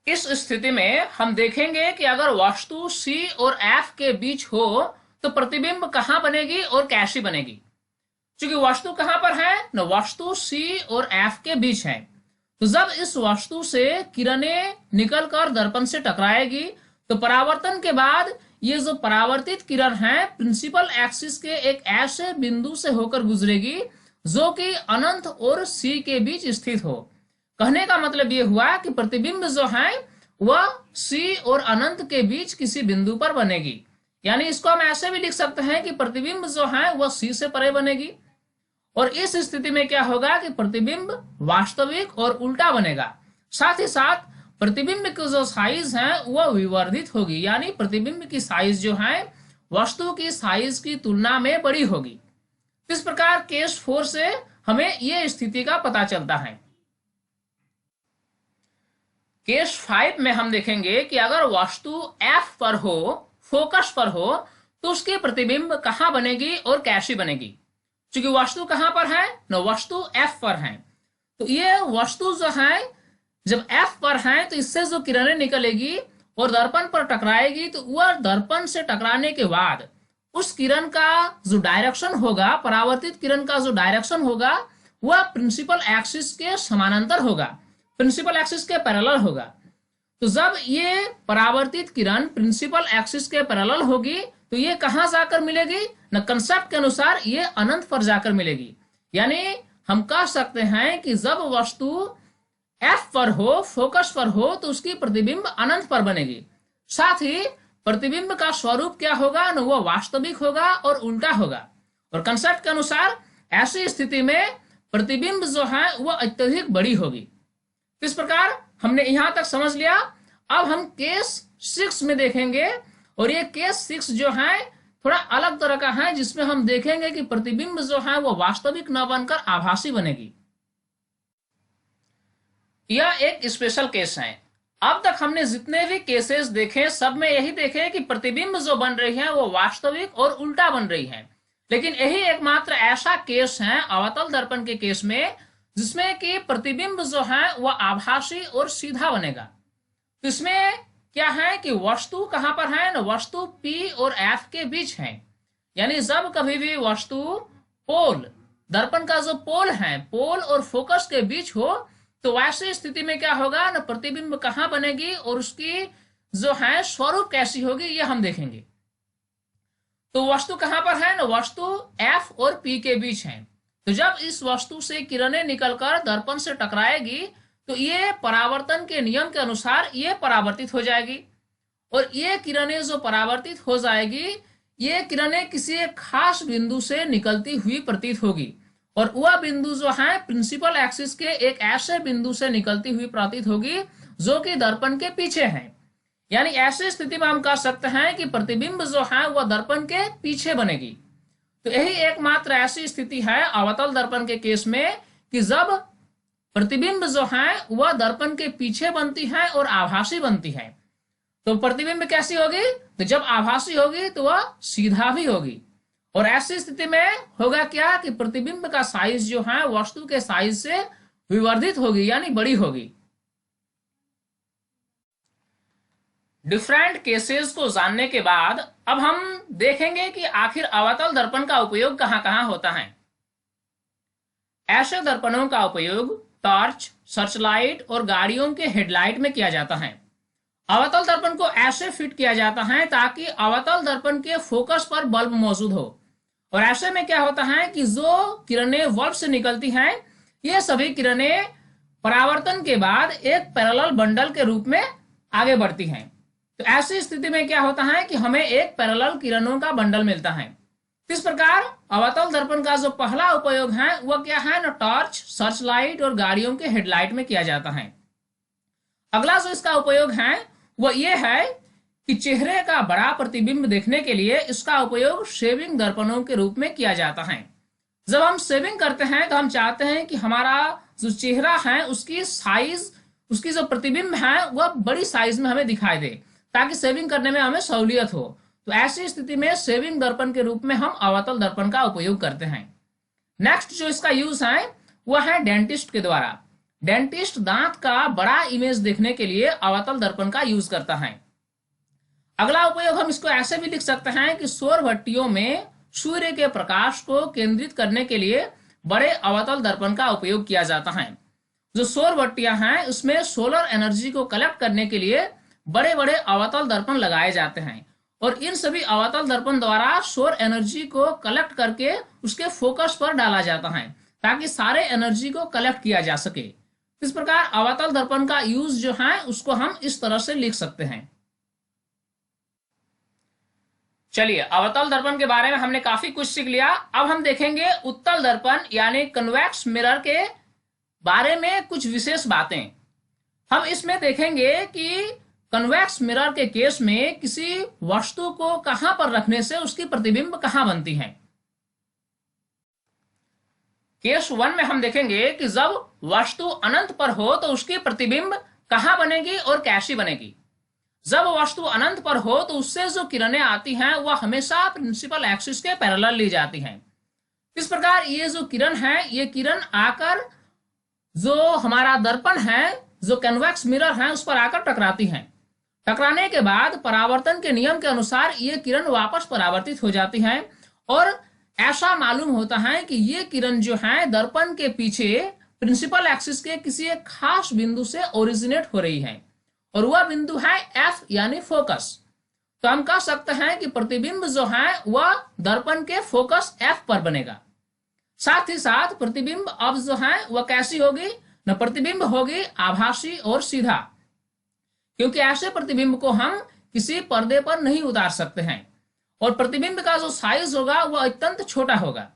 इस स्थिति में हम देखेंगे कि अगर वस्तु C और F के बीच हो तो प्रतिबिंब कहां बनेगी और कैसी बनेगी। क्योंकि वस्तु कहां पर है न, वस्तु C और F के बीच है। तो जब इस वस्तु से किरणें निकलकर दर्पण से टकराएगी तो परावर्तन के बाद ये जो परावर्तित किरण है प्रिंसिपल एक्सिस के एक ऐसे बिंदु से होकर गुजरेगी जो कि अनंत और C के बीच स्थित हो। कहने का मतलब ये हुआ कि प्रतिबिंब जो है वह C और अनंत के बीच किसी बिंदु पर बनेगी। यानी इसको हम ऐसे भी लिख सकते हैं कि प्रतिबिंब जो है वह C से परे बनेगी, और इस स्थिति में क्या होगा कि प्रतिबिंब वास्तविक और उल्टा बनेगा। साथ ही साथ प्रतिबिंब की जो साइज है वह विवर्धित होगी, यानी प्रतिबिंब की साइज जो है वस्तु की साइज की तुलना में बड़ी होगी। इस प्रकार केस 4 से हमें यह स्थिति का पता चलता है। केस 5 में हम देखेंगे कि अगर वस्तु F पर हो, फोकस पर हो, तो उसकी प्रतिबिंब कहां बनेगी और कैसी बनेगी। क्योंकि वस्तु कहां पर है न, वस्तु F पर है। तो ये वस्तु जो है जब F पर है तो इससे जो किरणें निकलेगी और दर्पण पर टकराएगी तो वह दर्पण से टकराने के बाद उस किरण का जो डायरेक्शन होगा, परावर्तित किरण का जो डायरेक्शन होगा वह प्रिंसिपल एक्सिस के समानांतर होगा, प्रिंसिपल एक्सिस के पैरेलल होगा। तो जब ये परावर्तित किरण प्रिंसिपल एक्सिस के पैरेलल होगी तो ये कहां जाकर मिलेगी न, कंसेप्ट के अनुसार ये अनंत पर जाकर मिलेगी। यानी हम कह सकते हैं कि जब वस्तु एफ पर हो, फोकस पर हो, तो उसकी प्रतिबिंब अनंत पर बनेगी। साथ ही प्रतिबिंब का स्वरूप क्या होगा न, वो वास्तविक होगा और उल्टा होगा। और कंसेप्ट के अनुसार ऐसी स्थिति में प्रतिबिंब जो है वो अत्यधिक बड़ी होगी। इस प्रकार हमने यहां तक समझ लिया। अब हम केस 6 में देखेंगे, और ये केस 6 जो है थोड़ा अलग तरह का है, जिसमें हम देखेंगे कि प्रतिबिंब जो है वो वास्तविक न बनकर आभासी बनेगी। यह एक स्पेशल केस है। अब तक हमने जितने भी केसेस देखे सब में यही देखे कि प्रतिबिंब जो बन रही है वो वास्तविक और उल्टा बन रही है, लेकिन यही एकमात्र ऐसा केस है अवतल दर्पण के केस में जिसमें कि प्रतिबिंब जो है वह आभासी और सीधा बनेगा। तो इसमें क्या है कि वस्तु कहां पर है न, वस्तु P और F के बीच है। यानी जब कभी भी वस्तु पोल, दर्पण का जो पोल है, पोल और फोकस के बीच हो, तो वैसी स्थिति में क्या होगा न, प्रतिबिंब कहां बनेगी और उसकी जो है स्वरूप कैसी होगी ये हम देखेंगे। तो वस्तु कहां पर है न, वस्तु F और P के बीच है। तो जब इस वस्तु से किरणें निकलकर दर्पण से टकराएगी तो ये परावर्तन के नियम के अनुसार ये परावर्तित हो जाएगी, और ये किरणें जो परावर्तित हो जाएगी, ये किरणें किसी एक खास बिंदु से निकलती हुई प्रतीत होगी, और वह बिंदु जो है प्रिंसिपल एक्सिस के एक ऐसे बिंदु से निकलती हुई प्रतीत होगी जो कि दर्पण के पीछे है। यानी ऐसी स्थिति में हम कह सकते हैं कि प्रतिबिंब जो है वह दर्पण के पीछे बनेगी। तो यही एकमात्र ऐसी स्थिति है अवतल दर्पण के केस में कि जब प्रतिबिंब जो है वह दर्पण के पीछे बनती है और आभासी बनती है। तो प्रतिबिंब कैसी होगी, तो जब आभासी होगी तो वह सीधा भी होगी, और ऐसी स्थिति में होगा क्या कि प्रतिबिंब का साइज जो है वस्तु के साइज से विवर्धित होगी, यानी बड़ी होगी। डिफरेंट केसेस को जानने के बाद अब हम देखेंगे कि आखिर अवतल दर्पण का उपयोग कहां कहां होता है। ऐसे दर्पणों का उपयोग टॉर्च, सर्चलाइट और गाड़ियों के हेडलाइट में किया जाता है। अवतल दर्पण को ऐसे फिट किया जाता है ताकि अवतल दर्पण के फोकस पर बल्ब मौजूद हो, और ऐसे में क्या होता है कि जो किरणें बल्ब से निकलती हैं, ये सभी किरणें परावर्तन के बाद एक पैरेलल बंडल के रूप में आगे बढ़ती हैं। तो ऐसी स्थिति में क्या होता है कि हमें एक पैरेलल किरणों का बंडल मिलता है। इस प्रकार अवतल दर्पण का जो पहला उपयोग है वह क्या है न, टॉर्च, सर्च लाइट और गाड़ियों के हेडलाइट में किया जाता है। अगला जो इसका उपयोग है वह यह है कि चेहरे का बड़ा प्रतिबिंब देखने के लिए इसका उपयोग शेविंग दर्पणों के रूप में किया जाता है। जब हम शेविंग करते हैं तो हम चाहते हैं कि हमारा जो चेहरा है उसकी साइज, उसकी जो प्रतिबिंब है वह बड़ी साइज में हमें दिखाई दे, ताकि शेविंग करने में हमें सहूलियत हो। तो ऐसी स्थिति में शेविंग दर्पण के रूप में हम अवतल दर्पण का उपयोग करते हैं। नेक्स्ट जो इसका यूज है वह है डेंटिस्ट के द्वारा। डेंटिस्ट दांत का बड़ा इमेज देखने के लिए अवतल दर्पण का यूज करता है। अगला उपयोग हम इसको ऐसे भी लिख सकते हैं कि सौर भट्टियों में सूर्य के प्रकाश को केंद्रित करने के लिए बड़े अवतल दर्पण का उपयोग किया जाता है। जो सौर भट्टियां हैं उसमें सोलर एनर्जी को कलेक्ट करने के लिए बड़े बड़े अवतल दर्पण लगाए जाते हैं, और इन सभी अवतल दर्पण द्वारा सौर एनर्जी को कलेक्ट करके उसके फोकस पर डाला जाता है ताकि सारे एनर्जी को कलेक्ट किया जा सके। इस प्रकार अवतल दर्पण का यूज जो है उसको हम इस तरह से लिख सकते हैं। चलिए, अवतल दर्पण के बारे में हमने काफी कुछ सीख लिया। अब हम देखेंगे उत्तल दर्पण यानी कन्वेक्स मिरर के बारे में कुछ विशेष बातें। हम इसमें देखेंगे कि कन्वेक्स मिरर के केस में किसी वस्तु को कहां पर रखने से उसकी प्रतिबिंब कहां बनती है। केस 1 में हम देखेंगे कि जब वस्तु अनंत पर हो तो उसकी प्रतिबिंब कहां बनेगी और कैसी बनेगी। जब वस्तु अनंत पर हो तो उससे जो किरणें आती हैं वह हमेशा प्रिंसिपल एक्सिस के पैरेलल ली जाती हैं। इस प्रकार ये जो किरण है, ये किरण आकर जो हमारा दर्पण है, जो कन्वेक्स मिरर है, उस पर आकर टकराती हैं। टकराने के बाद परावर्तन के नियम के अनुसार ये किरण वापस परावर्तित हो जाती हैं, और ऐसा मालूम होता है कि ये किरण जो है दर्पण के पीछे प्रिंसिपल एक्सिस के किसी एक खास बिंदु से ओरिजिनेट हो रही है, और वह बिंदु है एफ यानी फोकस। तो हम कह सकते हैं कि प्रतिबिंब जो है वह दर्पण के फोकस एफ पर बनेगा। साथ ही साथ प्रतिबिंब अब जो है वह कैसी होगी न, प्रतिबिंब होगी आभासी और सीधा, क्योंकि ऐसे प्रतिबिंब को हम किसी पर्दे पर नहीं उतार सकते हैं और प्रतिबिंब का जो साइज होगा वह अत्यंत छोटा होगा।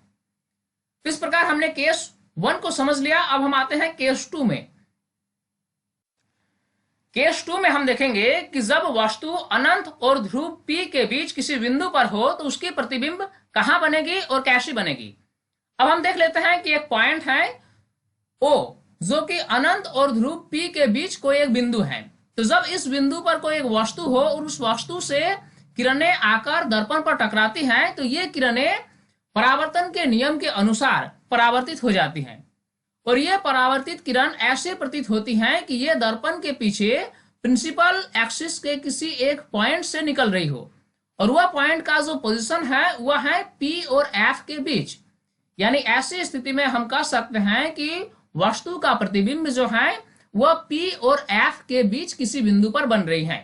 इस प्रकार हमने केस 1 को समझ लिया। अब हम आते हैं केस 2 में। केस 2 में हम देखेंगे कि जब वस्तु अनंत और ध्रुव P के बीच किसी बिंदु पर हो तो उसकी प्रतिबिंब कहां बनेगी और कैसी बनेगी। अब हम देख लेते हैं कि एक पॉइंट है O जो कि अनंत और ध्रुव P के बीच कोई एक बिंदु है। तो जब इस बिंदु पर कोई एक वस्तु हो और उस वस्तु से किरणें आकर दर्पण पर टकराती हैं तो ये किरणें परावर्तन के नियम के अनुसार परावर्तित हो जाती हैं और ये परावर्तित किरण ऐसे प्रतीत होती हैं कि ये दर्पण के पीछे प्रिंसिपल एक्सिस के किसी एक पॉइंट से निकल रही हो और वह पॉइंट का जो पोजीशन है वह है P और F के बीच। यानी ऐसी स्थिति में हम कह सकते हैं कि वस्तु का प्रतिबिंब जो है वह P और F के बीच किसी बिंदु पर बन रही है।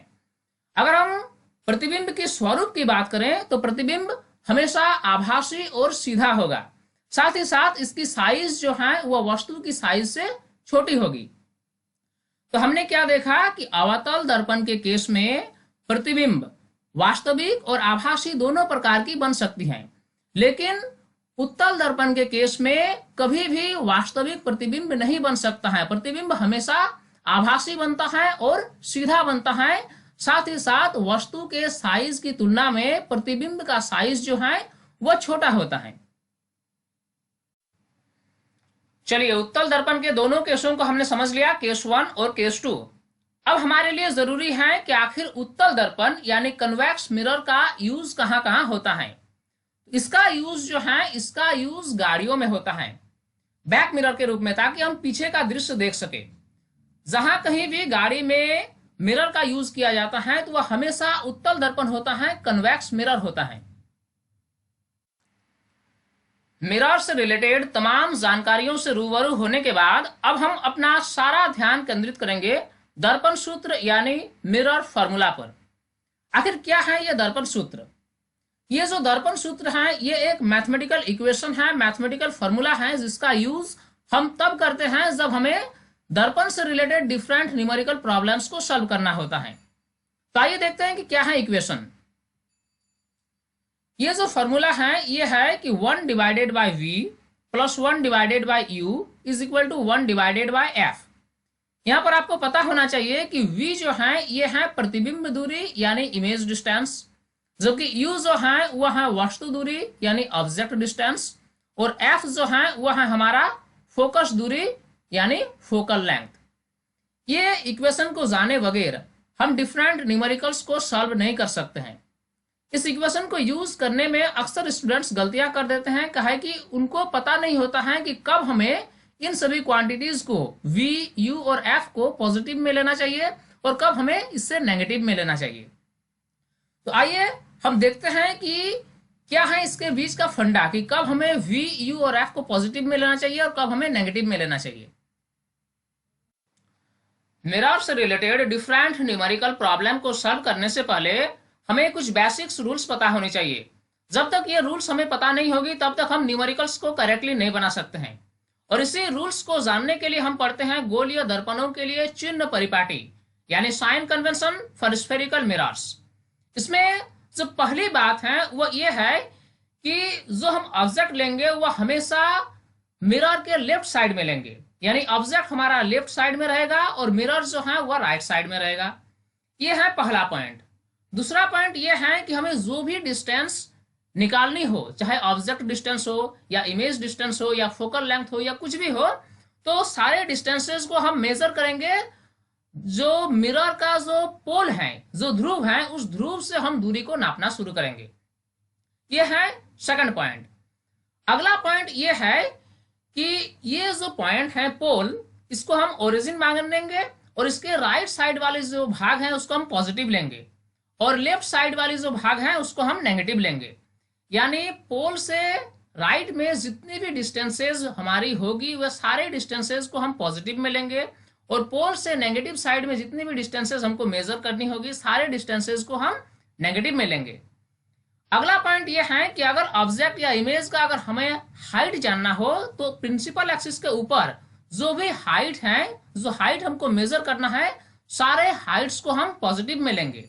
अगर हम प्रतिबिंब के स्वरूप की बात करें तो प्रतिबिंब हमेशा आभासी और सीधा होगा। साथ ही साथ इसकी साइज जो है वह वस्तु की साइज से छोटी होगी। तो हमने क्या देखा कि अवतल दर्पण के केस में प्रतिबिंब वास्तविक और आभासी दोनों प्रकार की बन सकती हैं, लेकिन उत्तल दर्पण के केस में कभी भी वास्तविक प्रतिबिंब नहीं बन सकता है। प्रतिबिंब हमेशा आभासी बनता है और सीधा बनता है। साथ ही साथ वस्तु के साइज की तुलना में प्रतिबिंब का साइज जो है वह छोटा होता है। चलिए, उत्तल दर्पण के दोनों केसों को हमने समझ लिया, केस 1 और केस 2। अब हमारे लिए जरूरी है कि आखिर उत्तल दर्पण यानी कन्वेक्स मिरर का यूज कहां कहां होता है। इसका यूज जो है, इसका यूज गाड़ियों में होता है बैक मिरर के रूप में, ताकि हम पीछे का दृश्य देख सके। जहां कहीं भी गाड़ी में मिरर का यूज किया जाता है तो वह हमेशा उत्तल दर्पण होता है, कन्वेक्स मिरर होता है। मिरर से रिलेटेड तमाम जानकारियों से रूबरू होने के बाद अब हम अपना सारा ध्यान केंद्रित करेंगे दर्पण सूत्र यानी मिरर फॉर्मूला पर। आखिर क्या है यह दर्पण सूत्र? ये जो दर्पण सूत्र है ये एक मैथमेटिकल इक्वेशन है, मैथमेटिकल फॉर्मूला है, जिसका यूज हम तब करते हैं जब हमें दर्पण से रिलेटेड डिफरेंट न्यूमेरिकल प्रॉब्लम्स को सॉल्व करना होता है। तो आइए देखते हैं कि क्या है इक्वेशन। ये जो फॉर्मूला है ये है कि 1 डिवाइडेड बाय v प्लस 1 divided by u is equal to 1 divided by f। यहां पर आपको पता होना चाहिए कि v जो है ये है प्रतिबिंब दूरी यानी इमेज डिस्टेंस, जबकि u जो है वह है वस्तु दूरी यानी ऑब्जेक्ट डिस्टेंस, और f जो है वह है हमारा फोकस दूरी यानी फोकल लेंथ। ये इक्वेशन को जाने बगैर हम डिफरेंट न्यूमेरिकल्स को सॉल्व नहीं कर सकते हैं। इस इक्वेशन को यूज करने में अक्सर स्टूडेंट्स गलतियां कर देते हैं, कहा है कि उनको पता नहीं होता है कि कब हमें इन सभी क्वांटिटीज को v, u और f को पॉजिटिव में लेना चाहिए और कब हमें इससे नेगेटिव में लेना चाहिए। तो आइए हम देखते हैं कि क्या है इसके बीच का फंडा, कि कब हमें v, u और f को पॉजिटिव में लेना चाहिए और कब हमें नेगेटिव में लेना चाहिए। मिरर से रिलेटेड डिफरेंट न्यूमेरिकल प्रॉब्लम को सॉल्व करने से पहले हमें कुछ बेसिक्स रूल्स पता होने चाहिए। जब तक ये रूल्स हमें पता नहीं होगी तब तक हम न्यूमेरिकल्स को करेक्टली नहीं बना सकते हैं। और इसी रूल्स को जानने के लिए हम पढ़ते हैं गोलीय दर्पणों के लिए चिन्ह परिपाटी यानी sign convention for spherical mirrors. इसमें जो पहली बात है वो ये है कि जो हम ऑब्जेक्ट लेंगे वह हमेशा मिरर के लेफ्ट साइड में लेंगे, यानी ऑब्जेक्ट हमारा लेफ्ट साइड में रहेगा और मिरर जो है वह राइट साइड में रहेगा। ये है पहला पॉइंट। दूसरा पॉइंट ये है कि हमें जो भी डिस्टेंस निकालनी हो, चाहे ऑब्जेक्ट डिस्टेंस हो या इमेज डिस्टेंस हो या फोकल लेंथ हो या कुछ भी हो, तो सारे डिस्टेंसेस को हम मेजर करेंगे जो मिरर का जो पोल है, जो ध्रुव है, उस ध्रुव से हम दूरी को नापना शुरू करेंगे। ये है सेकंड पॉइंट। अगला पॉइंट ये है कि ये जो पॉइंट है पोल, इसको हम ओरिजिन मान लेंगे और इसके राइट साइड वाले जो भाग है उसको हम पॉजिटिव लेंगे और लेफ्ट साइड वाली जो भाग है उसको हम नेगेटिव लेंगे। यानी पोल से राइट में जितनी भी डिस्टेंसेस हमारी होगी वह सारे डिस्टेंसेस को हम पॉजिटिव में लेंगे और पोल से नेगेटिव साइड में जितनी भी डिस्टेंसेस हमको मेजर करनी होगी, सारे डिस्टेंसेस को हम नेगेटिव में लेंगे। अगला पॉइंट ये है कि अगर ऑब्जेक्ट या इमेज का अगर हमें हाइट जानना हो तो प्रिंसिपल एक्सिस के ऊपर जो भी हाइट है, जो हाइट हमको मेजर करना है, सारे हाइट्स को हम पॉजिटिव में लेंगे।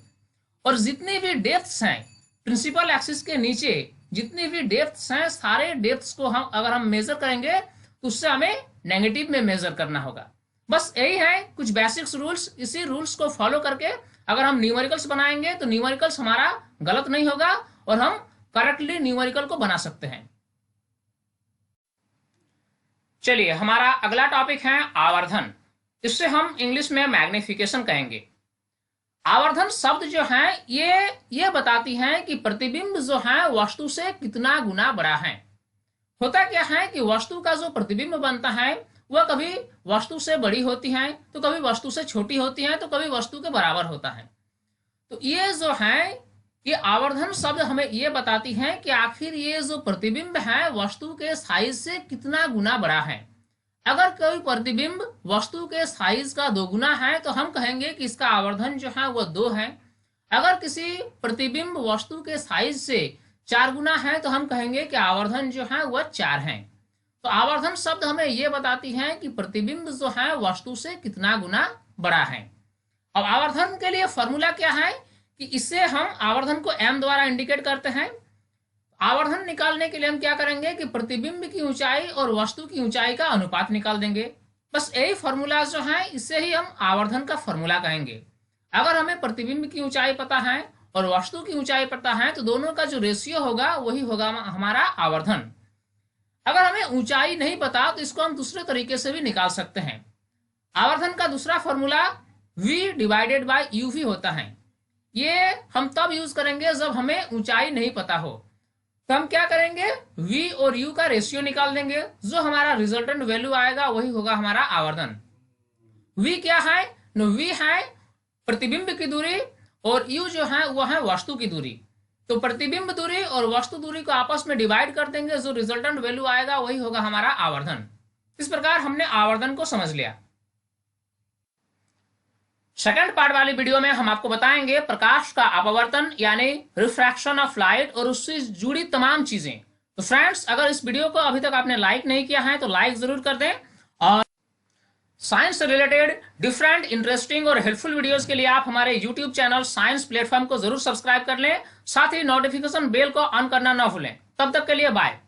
और जितनी भी डेप्थ्स हैं प्रिंसिपल एक्सिस के नीचे, जितनी भी डेप्थ्स हैं, सारे डेप्थ्स को हम अगर हम मेजर करेंगे तो उससे हमें नेगेटिव में मेजर करना होगा। बस यही है कुछ बेसिक्स रूल्स। इसी रूल्स को फॉलो करके अगर हम न्यूमेरिकल्स बनाएंगे तो न्यूमेरिकल्स हमारा गलत नहीं होगा और हम करेक्टली न्यूमेरिकल को बना सकते हैं। चलिए, हमारा अगला टॉपिक है आवर्धन। इससे हम इंग्लिश में मैग्निफिकेशन कहेंगे। आवर्धन शब्द जो है ये बताती है कि प्रतिबिंब जो है वस्तु से कितना गुना बड़ा है। होता क्या है कि वस्तु का जो प्रतिबिंब बनता है वह कभी वस्तु से बड़ी होती है, तो कभी वस्तु से छोटी होती है, तो कभी वस्तु के बराबर होता है। तो ये जो है, ये आवर्धन शब्द हमें ये बताती है कि आखिर ये जो प्रतिबिंब है वस्तु के साइज से कितना गुना बड़ा है। अगर कोई प्रतिबिंब वस्तु के साइज का 2 गुना है तो हम कहेंगे कि इसका आवर्धन जो है वह 2 है। अगर किसी प्रतिबिंब वस्तु के साइज से 4 गुना है तो हम कहेंगे कि आवर्धन जो है वह 4 है। तो आवर्धन शब्द हमें यह बताती है कि प्रतिबिंब जो है वस्तु से कितना गुना बड़ा है। अब आवर्धन के लिए फॉर्मूला क्या है कि इससे हम आवर्धन को m द्वारा इंडिकेट करते हैं। आवर्धन निकालने के लिए हम क्या करेंगे कि प्रतिबिंब की ऊंचाई और वस्तु की ऊंचाई का अनुपात निकाल देंगे। बस यही फॉर्मूला जो है, इससे ही हम आवर्धन का फॉर्मूला कहेंगे। अगर हमें प्रतिबिंब की ऊंचाई पता है और वस्तु की ऊंचाई पता है तो दोनों का जो रेशियो होगा वही होगा हमारा आवर्धन। अगर हमें ऊंचाई नहीं पता तो इसको हम दूसरे तरीके से भी निकाल सकते हैं। आवर्धन का दूसरा formula v divided by uv होता है। ये हम तब यूज करेंगे जब हमें ऊंचाई नहीं पता हो। तो हम क्या करेंगे, v और u का रेशियो निकाल देंगे। जो हमारा रिजल्टेंट वैल्यू आएगा वही होगा हमारा आवर्धन। v क्या है, v है प्रतिबिंब की दूरी और u जो है वह है वस्तु की दूरी। तो प्रतिबिंब दूरी और वस्तु दूरी को आपस में डिवाइड कर देंगे, जो रिजल्टेंट वैल्यू आएगा वही होगा हमारा आवर्धन। इस प्रकार हमने आवर्धन को समझ लिया। सेकंड पार्ट वाली वीडियो में हम आपको बताएंगे प्रकाश का अपवर्तन यानी रिफ्रैक्शन ऑफ लाइट और उससे जुड़ी तमाम चीजें। तो फ्रेंड्स, अगर इस वीडियो को अभी तक आपने लाइक नहीं किया है तो लाइक जरूर कर दें और साइंस से रिलेटेड डिफरेंट इंटरेस्टिंग और हेल्पफुल वीडियोस के लिए आप हमारे यूट्यूब चैनल साइंस प्लेटफॉर्म को जरूर सब्सक्राइब कर लें। साथ ही नोटिफिकेशन बेल को ऑन करना ना भूलें। तब तक के लिए बाय।